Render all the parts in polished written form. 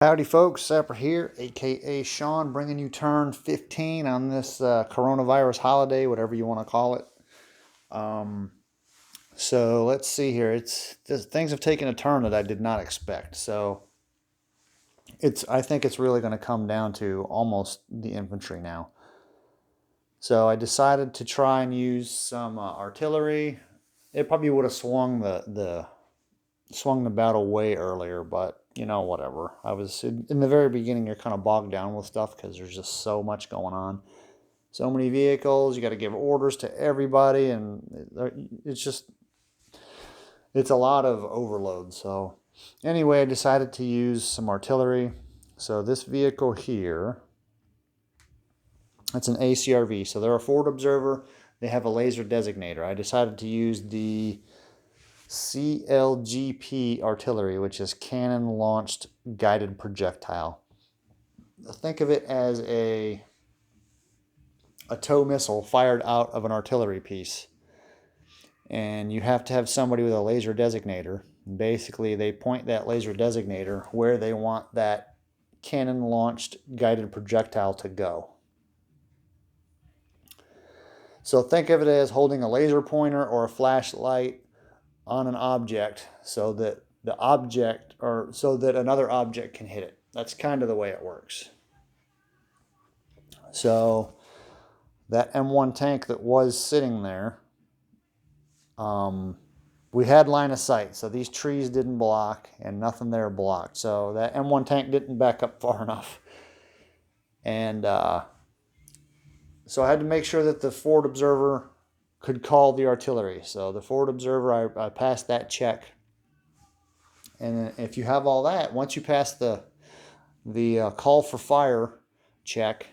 Howdy folks, Sapper here, aka Sean, bringing you turn 15 on this coronavirus holiday, whatever you want to call it. Um, so let's see here. Things have taken a turn that I did not expect. So I think it's really going to come down to almost the infantry now. So I decided to try and use some artillery. It probably would have swung the battle way earlier, but you know, whatever. I was in the very beginning, you're kind of bogged down with stuff because there's just so much going on. So many vehicles, you got to give orders to everybody, and it's a lot of overload. So anyway, I decided to use some artillery. So this vehicle here, it's an ACRV. So they're a forward observer. They have a laser designator. I decided to use the CLGP artillery, which is cannon launched guided projectile. Think of it as a tow missile fired out of an artillery piece. And you have to have somebody with a laser designator. Basically, they point that laser designator where they want that cannon launched guided projectile to go. So think of it as holding a laser pointer or a flashlight on an object so that another object can hit it. That's kind of the way it works. So that M1 tank that was sitting there, we had line of sight. So these trees didn't block and nothing there blocked. So that M1 tank didn't back up far enough. And so I had to make sure that the forward observer could call the artillery. So the forward observer, I passed that check. And if you have all that, once you pass the call for fire check,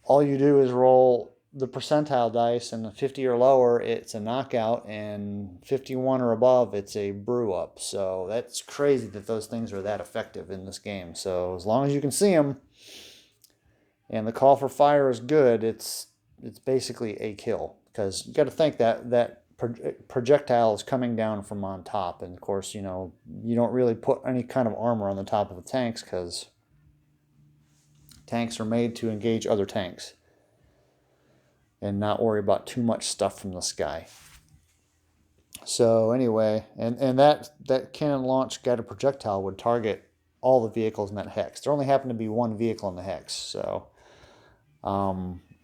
all you do is roll the percentile dice, and 50 or lower, it's a knockout, and 51 or above, it's a brew up. So that's crazy that those things are that effective in this game. So as long as you can see them, and the call for fire is good, it's basically a kill. Because you got to think that projectile is coming down from on top, and of course, you know, you don't really put any kind of armor on the top of the tanks because tanks are made to engage other tanks and not worry about too much stuff from the sky. So anyway, and that cannon launch guided projectile would target all the vehicles in that hex. There only happened to be one vehicle in the hex, so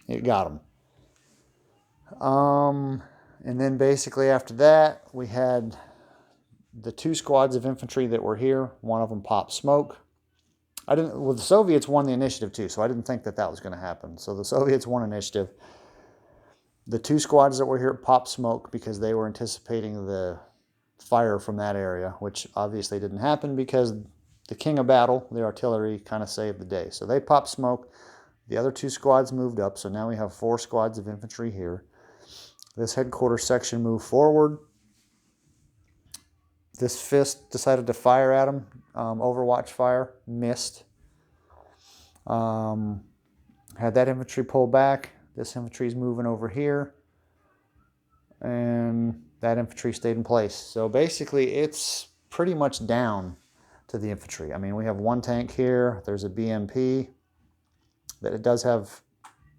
it got them. And then basically after that, we had the two squads of infantry that were here. One of them popped smoke. The Soviets won the initiative too, so I didn't think that was going to happen. So the Soviets won initiative. The two squads that were here popped smoke because they were anticipating the fire from that area, which obviously didn't happen because the king of battle, the artillery, kind of saved the day. So they popped smoke. The other two squads moved up, so now we have 4 squads of infantry here. This headquarters section moved forward. This fist decided to fire at him. Overwatch fire, missed. Had that infantry pull back. This infantry is moving over here. And that infantry stayed in place. So basically, it's pretty much down to the infantry. I mean, we have one tank here. There's a BMP. That it does have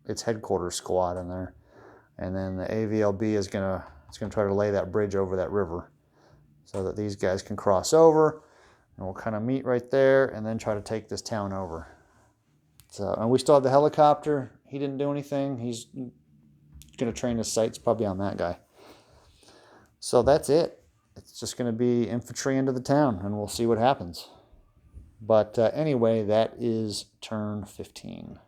its headquarters squad in there. And then the AVLB is gonna try to lay that bridge over that river so that these guys can cross over, and we'll kind of meet right there and then try to take this town over. So, and we still have the helicopter. He didn't do anything. He's gonna train his sights probably on that guy. So that's it. It's just gonna be infantry into the town, and we'll see what happens. But anyway, that is turn 15.